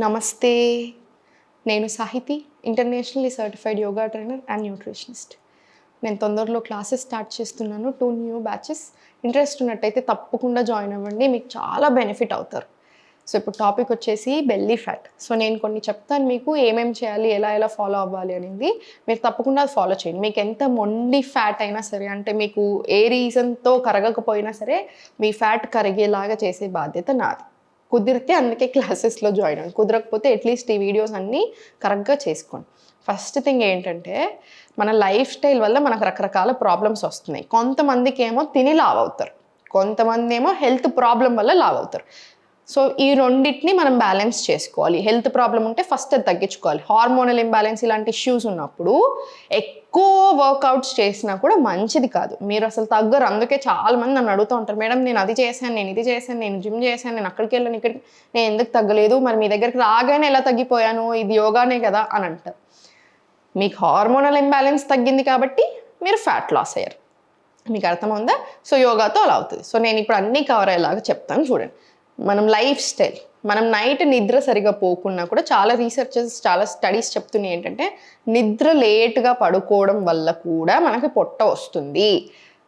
నమస్తే. నేను Sahiti, internationally certified yoga trainer and nutritionist. నేను తొందరలో క్లాసెస్ స్టార్ట్ చేస్తున్నాను. 2 న్యూ బ్యాచెస్. ఇంట్రెస్ట్ ఉన్నట్టయితే తప్పకుండా జాయిన్ అవ్వండి. మీకు చాలా బెనిఫిట్ అవుతారు. సో ఇప్పుడు టాపిక్ వచ్చేసి బెల్లీ ఫ్యాట్. సో నేను కొన్ని చెప్తాను మీకు ఏమేమి చేయాలి, ఎలా ఫాలో అవ్వాలి అనేది. మీరు తప్పకుండా అది ఫాలో చేయండి. మీకు ఎంత మొండి ఫ్యాట్ అయినా సరే, అంటే మీకు ఏ రీజన్తో కరగకపోయినా సరే, మీ ఫ్యాట్ కరిగేలాగా చేసే బాధ్యత నాది. కుదిరితే అందుకే క్లాసెస్లో జాయిన్ అవ్వండి. కుదరకపోతే అట్లీస్ట్ ఈ వీడియోస్ అన్నీ కరెక్ట్గా చేసుకోండి. ఫస్ట్ థింగ్ ఏంటంటే, మన లైఫ్ స్టైల్ వల్ల మనకు రకరకాల ప్రాబ్లమ్స్ వస్తున్నాయి. కొంతమందికి ఏమో తిని లావ్ అవుతారు, కొంతమంది ఏమో హెల్త్ ప్రాబ్లం వల్ల లావ్ అవుతారు. సో ఈ రెండింటిని మనం బ్యాలెన్స్ చేసుకోవాలి. హెల్త్ ప్రాబ్లం ఉంటే ఫస్ట్ అది తగ్గించుకోవాలి. హార్మోనల్ ఇంబ్యాలెన్స్ ఇలాంటి ఇష్యూస్ ఉన్నప్పుడు ఎక్కువ వర్కౌట్స్ చేసినా కూడా మంచిది కాదు. మీరు అసలు తగ్గరు. అందుకే చాలామంది నన్ను అడుగుతూ ఉంటారు, మేడం నేను అది చేశాను, నేను ఇది చేశాను, నేను జిమ్ చేశాను, నేను అక్కడికి వెళ్ళాను, ఇక్కడికి, నేను ఎందుకు తగ్గలేదు, మరి మీ దగ్గరికి రాగానే ఎలా తగ్గిపోయాను, ఇది యోగానే కదా అని అంటారు. మీకు హార్మోనల్ ఇంబ్యాలెన్స్ తగ్గింది కాబట్టి మీరు ఫ్యాట్ లాస్ అయ్యారు. మీకు అర్థమవుందా? సో యోగాతో అలా అవుతుంది. సో నేను ఇప్పుడు అన్నీ కవర్ అయ్యేలాగా చెప్తాను చూడండి. మనం లైఫ్ స్టైల్, మనం నైట్ నిద్ర సరిగా పోకున్నా కూడా చాలా రీసెర్చెస్, చాలా స్టడీస్ చెప్తున్నాయి ఏంటంటే, నిద్ర లేట్గా పడుకోవడం వల్ల కూడా మనకి పొట్ట వస్తుంది.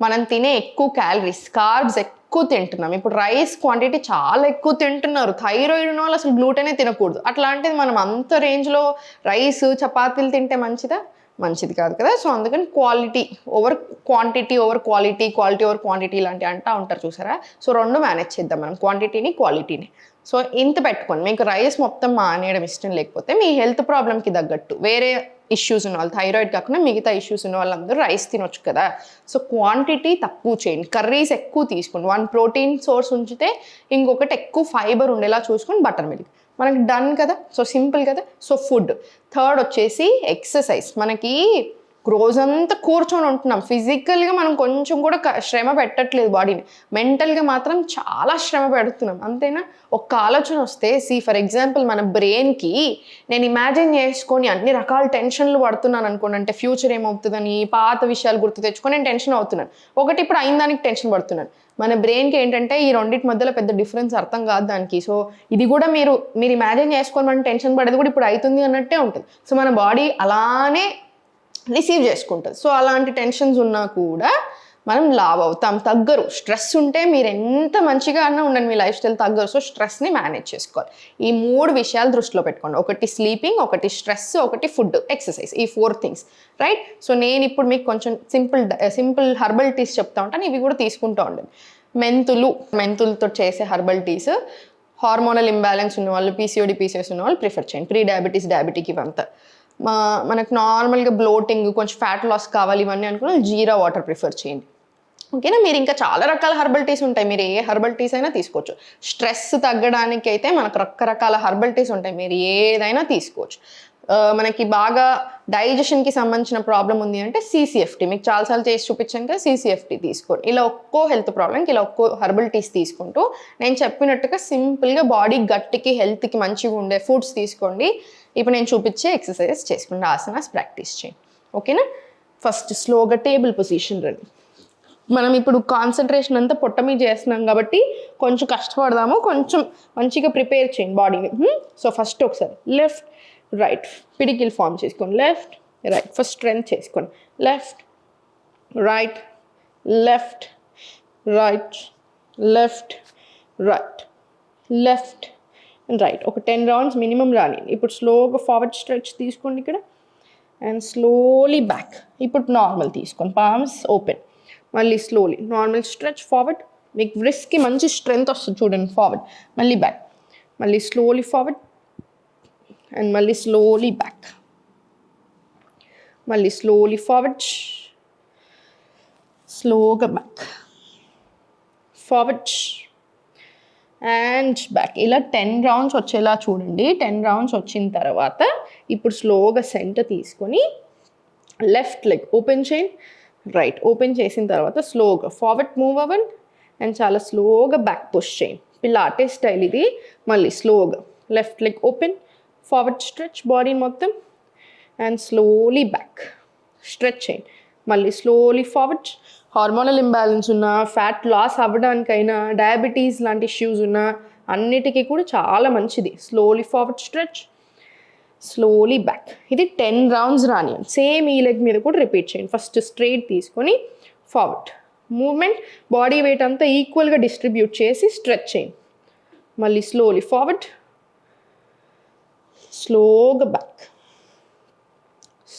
మనం తినే ఎక్కువ క్యాలరీస్, కార్బ్స్ ఎక్కువ తింటున్నాం. ఇప్పుడు రైస్ క్వాంటిటీ చాలా ఎక్కువ తింటున్నారు. థైరాయిడ్ ఉన్న వాళ్ళు అసలు గ్లూటెనే తినకూడదు. అట్లాంటిది మనం అంత రేంజ్లో రైస్, చపాతీలు తింటే మంచిదా? మంచిది కాదు కదా. సో అందుకని quality over quantity, over quality, quality over quantity ఇలాంటి అంటూ ఉంటారు చూసారా. సో రెండు మేనేజ్ చేద్దాం మనం, క్వాంటిటీని క్వాలిటీని. సో ఇంత పెట్టుకోండి. మీకు రైస్ మొత్తం మానేయడం ఇష్టం లేకపోతే, మీ హెల్త్ ప్రాబ్లమ్కి తగ్గట్టు వేరే ఇష్యూస్ ఉన్న వాళ్ళు, థైరాయిడ్ కాకుండా మిగతా ఇష్యూస్ ఉన్న వాళ్ళందరూ రైస్ తినొచ్చు కదా. సో క్వాంటిటీ తక్కువ చేయండి, కర్రీస్ ఎక్కువ తీసుకోండి. 1 ప్రోటీన్ సోర్స్ ఉంచితే ఇంకొకటి ఎక్కువ ఫైబర్ ఉండేలా చూసుకొని బటర్ మిల్క్. మనకి డన్ కదా. సో సింపుల్ కదా. So food. థర్డ్ వచ్చేసి ఎక్సర్సైజ్. మనకి రోజంతా కూర్చొని ఉంటున్నాం, ఫిజికల్గా మనం కొంచెం కూడా శ్రమ పెట్టట్లేదు బాడీని, మెంటల్గా మాత్రం చాలా శ్రమ పెడుతున్నాం, అంతేనా? ఒక్క ఆలోచన వస్తే, ఫర్ ఎగ్జాంపుల్ మన బ్రెయిన్కి నేను ఇమాజిన్ చేసుకొని అన్ని రకాల టెన్షన్లు పడుతున్నాను అనుకోండి, అంటే ఫ్యూచర్ ఏమవుతుందని పాత విషయాలు గుర్తు తెచ్చుకొని నేను టెన్షన్ అవుతున్నాను. ఒకటి ఇప్పుడు అయిన దానికి టెన్షన్ పడుతున్నాను. మన బ్రెయిన్కి ఏంటంటే ఈ రెండింటి మధ్యలో పెద్ద డిఫరెన్స్ అర్థం కాదు దానికి. సో ఇది కూడా మీరు ఇమాజిన్ చేసుకొని మనం టెన్షన్ పడేది కూడా ఇప్పుడు అవుతుంది అన్నట్టే ఉంటుంది. సో మన బాడీ అలానే రిసీవ్ చేసుకుంటుంది. సో అలాంటి టెన్షన్స్ ఉన్నా కూడా మనం లావ్ అవుతాం, తగ్గరు. స్ట్రెస్ ఉంటే మీరు ఎంత మంచిగా అన్నా ఉండండి, మీ లైఫ్ స్టైల్ తగ్గరు. సో స్ట్రెస్ని మేనేజ్ చేసుకోవాలి. ఈ 3 విషయాలు దృష్టిలో పెట్టుకోండి. ఒకటి స్లీపింగ్, ఒకటి స్ట్రెస్, ఒకటి ఫుడ్, ఎక్సర్సైజ్. ఈ 4 థింగ్స్, రైట్? సో నేను ఇప్పుడు మీకు కొంచెం సింపుల్ హర్బల్ టీస్ చెప్తా ఉంటాను, ఇవి కూడా తీసుకుంటూ ఉండండి. మెంతులతో చేసే హర్బల్ టీస్ హార్మోనల్ ఇంబ్యాలెన్స్ ఉన్న వాళ్ళు, పీసీఓడి, పీసీఎస్ ఉన్న వాళ్ళు ప్రిఫర్ చేయండి. ప్రీ డయాబెటీస్, డయాబెటిక్ ఇవంతా. మనకు నార్మల్గా బ్లోటింగ్, కొంచెం ఫ్యాట్ లాస్ కావాలి ఇవన్నీ అనుకుని జీరా వాటర్ ప్రిఫర్ చేయండి, ఓకేనా? మీరు ఇంకా చాలా రకాల హర్బల్ టీస్ ఉంటాయి, మీరు ఏ హర్బల్ టీస్ అయినా తీసుకోవచ్చు. స్ట్రెస్ తగ్గడానికి అయితే మనకు రకరకాల హర్బల్ టీస్ ఉంటాయి, మీరు ఏదైనా తీసుకోవచ్చు. మనకి బాగా డైజెషన్కి సంబంధించిన ప్రాబ్లం ఉంది అంటే CCFT, మీకు చాలాసార్లు చేసి చూపించాక CCFT తీసుకోండి. ఇలా ఒక్కో హెల్త్ ప్రాబ్లంకి ఇలా ఒక్కో హర్బల్ టీస్ తీసుకుంటూ నేను చెప్పినట్టుగా సింపుల్గా బాడీ గట్టికి, హెల్త్కి మంచిగా ఉండే ఫుడ్స్ తీసుకోండి. ఇప్పుడు నేను చూపించే ఎక్సర్సైజెస్ చేసుకోండి, ఆసనాస్ ప్రాక్టీస్ చేయండి, ఓకేనా? ఫస్ట్ స్లోగా టేబుల్ పొజిషన్ రండి. మనం ఇప్పుడు కాన్సన్ట్రేషన్ అంతా పొట్ట మీద చేస్తున్నాం కాబట్టి కొంచెం కష్టపడదాము, కొంచెం మంచిగా ప్రిపేర్ చేయండి బాడీని. సో ఫస్ట్ ఒకసారి లెఫ్ట్ రైట్ పిడికిల్ ఫామ్ చేసుకోండి, లెఫ్ట్ రైట్. ఫస్ట్ స్ట్రెంత్ చేసుకోండి, left right, left right, left right, left right. ఒక 10 రౌండ్స్ మినిమం రాని. ఇప్పుడు స్లోగా ఫార్వర్డ్ స్ట్రెచ్ తీసుకోండి ఇక్కడ, అండ్ స్లోలీ బ్యాక్. ఇప్పుడు నార్మల్ తీసుకోండి, పామ్స్ ఓపెన్. మళ్ళీ స్లోలీ నార్మల్ స్ట్రెచ్ ఫార్వర్డ్. మీకు రిస్క్కి మంచి స్ట్రెంగ్త్ వస్తుంది చూడండి. ఫార్వర్డ్, మళ్ళీ బ్యాక్, మళ్ళీ స్లోలీ ఫార్వర్డ్, అండ్ మళ్ళీ స్లోలీ బ్యాక్, మళ్ళీ స్లోలీ ఫార్వర్డ్, స్లోగా బ్యాక్, ఫార్వర్డ్ అండ్ బ్యాక్. ఇలా 10 రౌండ్స్ వచ్చేలా చూడండి. 10 రౌండ్స్ వచ్చిన తర్వాత ఇప్పుడు స్లోగా సెంటర్ తీసుకొని లెఫ్ట్ లెగ్ ఓపెన్ చేయండి, రైట్ ఓపెన్ చేసిన తర్వాత స్లోగా ఫార్వర్డ్ మూవ్ అవ్వండి, అండ్ చాలా స్లోగా బ్యాక్ పుష్ చేయండి. పిలాటే స్టైల్ ఇది. మళ్ళీ స్లోగా left leg open, forward stretch body మొత్తం, అండ్ స్లోలీ బ్యాక్ స్ట్రెచ్ చేయండి. మళ్ళీ స్లోలీ ఫార్వర్డ్. హార్మోనల్ ఇంబ్యాలెన్స్ ఉన్నా, ఫ్యాట్ లాస్ అవ్వడానికైనా, డయాబెటీస్ లాంటి ఇష్యూస్ ఉన్నా, అన్నిటికీ కూడా చాలా మంచిది. Slowly forward stretch, slowly back. ఇది 10 రౌండ్స్ రానియండి. సేమ్ ఈ లెగ్ మీద కూడా రిపీట్ చేయండి. ఫస్ట్ స్ట్రైట్ తీసుకొని ఫార్వర్డ్ మూవ్మెంట్, బాడీ వెయిట్ అంతా ఈక్వల్గా డిస్ట్రిబ్యూట్ చేసి స్ట్రెచ్ చేయండి. మళ్ళీ స్లోలీ ఫార్వర్డ్, స్లోగా back,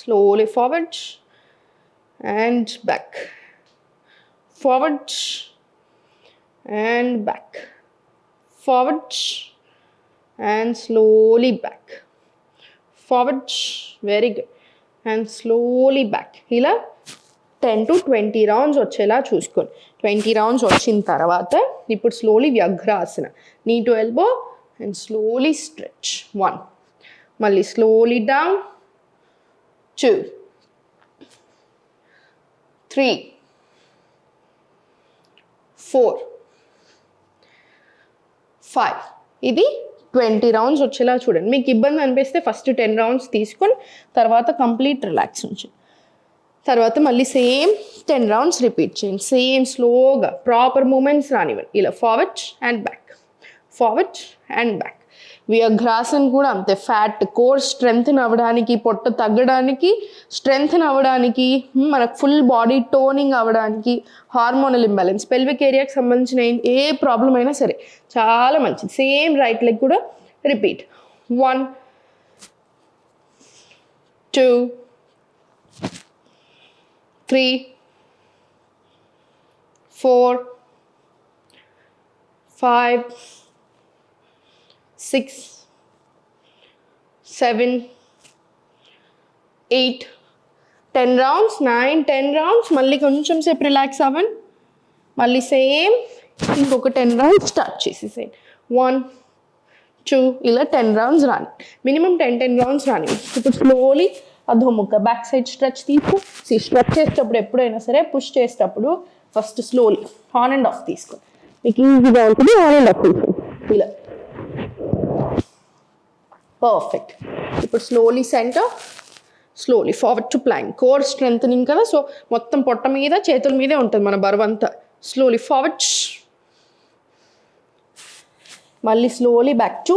slowly forward and back, forward and back, forward and slowly back, forward, very good, and slowly back. ఇలా 10 to 20 రౌండ్స్ వచ్చేలా చూసుకోండి. 20 రౌండ్స్ వచ్చిన తర్వాత ఇప్పుడు slowly vyaghrasana, knee to elbow and slowly stretch. 1, మళ్ళీ స్లోలీ డౌన్, 2, 3, 4, 5. ఇది 20 rounds వచ్చేలా చూడండి. మీకు ఇబ్బంది అనిపిస్తే ఫస్ట్ 10 రౌండ్స్ తీసుకొని తర్వాత కంప్లీట్ రిలాక్స్ ఉంచండి. తర్వాత మళ్ళీ సేమ్ 10 రౌండ్స్ రిపీట్ చేయండి. సేమ్ స్లోగా ప్రాపర్ మూమెంట్స్ రానివ్వండి. ఇలా forward and back, forward and back. Vyaghrasan కూడా అంతే. ఫ్యాట్ కోర్ స్ట్రెంగ్త్ అవ్వడానికి, పొట్ట తగ్గడానికి, స్ట్రెంగ్త్ అవ్వడానికి, మనకు ఫుల్ బాడీ టోనింగ్ అవ్వడానికి, హార్మోనల్ ఇంబ్యాలెన్స్, పెల్విక్ ఏరియాకి సంబంధించిన ఏ ప్రాబ్లం అయినా సరే చాలా మంచిది. సేమ్ రైట్ లెగ్ కూడా రిపీట్. 1, 2, 3, 4, 5, 6, 7, 8, 10 rounds, 9, 10 rounds. మళ్ళీ కొంచెం సేపు రిలాక్స్ అవ్వండి. మళ్ళీ సేమ్ ఇంకొక 10 రౌండ్స్ స్టార్ట్ చేసేసేయండి. 1, 2, ఇలా 10 రౌండ్స్ రాని, మినిమం 10 రౌండ్స్ రాని. ఇప్పుడు స్లోలీ అధోముఖ బ్యాక్ సైడ్ స్ట్రెచ్ తీసుకో. స్ట్రెచ్ చేసేటప్పుడు ఎప్పుడైనా సరే పుష్ చేసేటప్పుడు first slowly on and of తీసుకో, మీకు ఈజీగా ఉంటుంది. ఆన్ అండ్ ఆఫ్ తీసుకో ఇలా. పర్ఫెక్ట్. ఇప్పుడు slowly centre, slowly forward to plank. Core strengthening కదా, సో మొత్తం పొట్ట మీద చేతుల మీదే ఉంటుంది మన బరువంతా. స్లోలీ ఫార్వర్డ్, మళ్ళీ slowly back to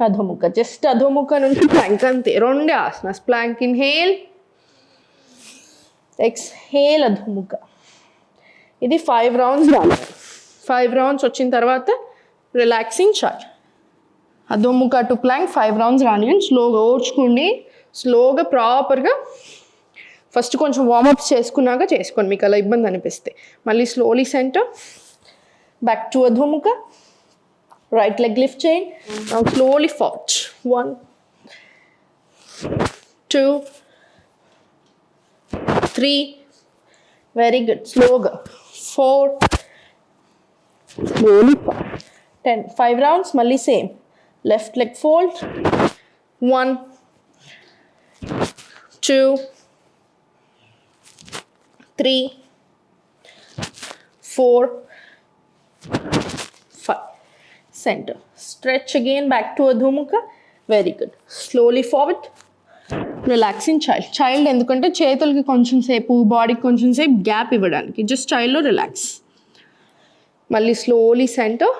adhomukha. Just adhomukha నుంచి ప్లాంక్ అంతే. 2 asanas. Plank inhale, exhale adhomukha. ఇది 5 రౌండ్స్ రావాలి. 5 రౌండ్స్ వచ్చిన తర్వాత relaxing charge. Adhomukha to plank 5 rounds రానివ్వండి. స్లోగా ఓడ్చుకోండి. స్లోగా ప్రాపర్గా ఫస్ట్ కొంచెం వార్మప్స్ చేసుకున్నాక చేసుకోండి మీకు అలా ఇబ్బంది అనిపిస్తే. మళ్ళీ slowly centre, back to adhomukha. Right leg lift చేయండి. Slowly forward. 1, 2, 3, very good. స్లోగా 4, స్లోలీ 10. 5 రౌండ్స్. మళ్ళీ same left leg fold. 1, 2, 3, 4, 5. Center. Stretch again back to Adhomukha. Very good. Slowly forward. Relaxing child. Child ఎందుకంటే చేతులకి కొంచెం సేపు, బాడీకి కొంచెం సేపు గ్యాప్ ఇవ్వడానికి. జస్ట్ చైల్డ్లో రిలాక్స్. మళ్ళీ slowly centre.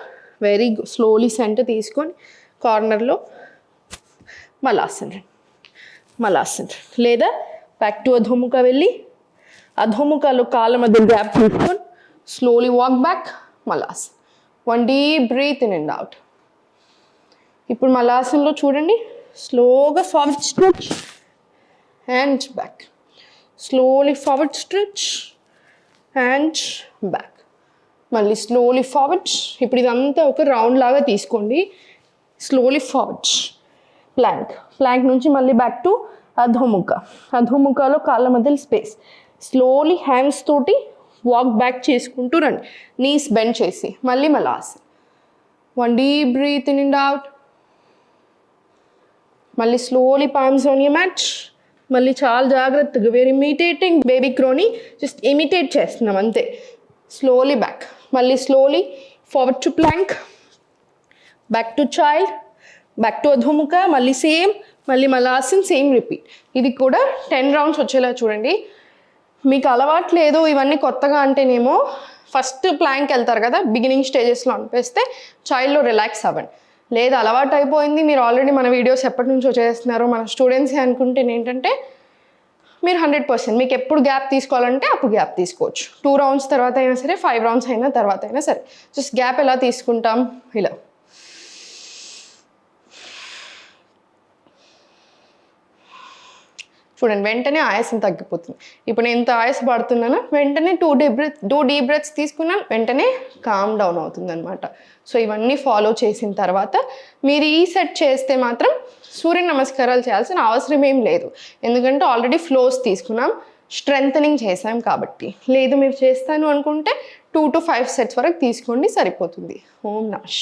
Very good. Slowly centre తీసుకొని కార్నర్లో మలాసన్, మలాసన్. లేదా బ్యాక్ టు అధోముఖ వెళ్ళి అధోముఖలో కాళ్ళ మధ్య గ్యాప్ తీసుకొని slowly walk back, malasan. 1 deep breath in and out. ఇప్పుడు మలాసన్లో చూడండి, స్లోగా forward stretch and back, slowly forward stretch and back, మళ్ళీ స్లోలీ ఫార్వర్డ్. ఇప్పుడు ఇదంతా ఒక రౌండ్ లాగా తీసుకోండి. స్లోలీ ఫార్వర్డ్ ప్లాంక్, ప్లాంక్ నుంచి మళ్ళీ బ్యాక్ టు అధోముఖ. అధోముఖలో కాళ్ళ మధ్యలో స్పేస్. స్లోలీ హ్యాండ్స్ తోటి వాక్ బ్యాక్ చేసుకుంటూ రండి, నీస్ బెండ్ చేసి. మళ్ళీ malasan. 1 deep breath in and out. మళ్ళీ slowly palms on your mat. మళ్ళీ చాలా జాగ్రత్తగా, వేర్ ఇమిటేటింగ్ బేబీ క్రోని, జస్ట్ ఇమిటేట్ చేస్తున్నాం అంతే. Slowly back. మళ్ళీ slowly forward to plank, back to child, back to adhomukha. మళ్ళీ సేమ్, మళ్ళీ మలాసన్, సేమ్ రిపీట్. ఇది కూడా 10 రౌండ్స్ వచ్చేలా చూడండి. మీకు అలవాటు లేదు ఇవన్నీ కొత్తగా అంటేనేమో ఫస్ట్ ప్లాంక్ వెళ్తారు కదా, బిగినింగ్ స్టేజెస్లో అనిపిస్తే చైల్డ్లో రిలాక్స్ అవ్వండి. లేదు అలవాటు అయిపోయింది, మీరు ఆల్రెడీ మన వీడియోస్ ఎప్పటి నుంచో చేస్తున్నారు, మన స్టూడెంట్సే అనుకుంటే ఏంటంటే మీరు 100% మీకు ఎప్పుడు గ్యాప్ తీసుకోవాలంటే అప్పుడు గ్యాప్ తీసుకోవచ్చు. 2 రౌండ్స్ తర్వాత అయినా సరే, 5 రౌండ్స్ అయినా తర్వాత అయినా సరే. జస్ట్ గ్యాప్ ఎలా తీసుకుంటాం, ఇలా చూడండి, వెంటనే ఆయాసం తగ్గిపోతుంది. ఇప్పుడు నేను ఎంత ఆయాస పడుతున్నానో వెంటనే 2 డీప్ బ్రెత్స్ తీసుకున్నాను, వెంటనే కామ్ డౌన్ అవుతుంది అనమాట. సో ఇవన్నీ ఫాలో చేసిన తర్వాత మీరు ఈ సెట్ చేస్తే మాత్రం సూర్య నమస్కారాలు చేయాల్సిన అవసరం ఏం లేదు. ఎందుకంటే ఆల్రెడీ ఫ్లోస్ తీసుకున్నాం, స్ట్రెంథనింగ్ చేసాం కాబట్టి. లేదు మీరు చేస్తాను అనుకుంటే 2 to 5 సెట్స్ వరకు తీసుకోండి, సరిపోతుంది. ఓం నమః.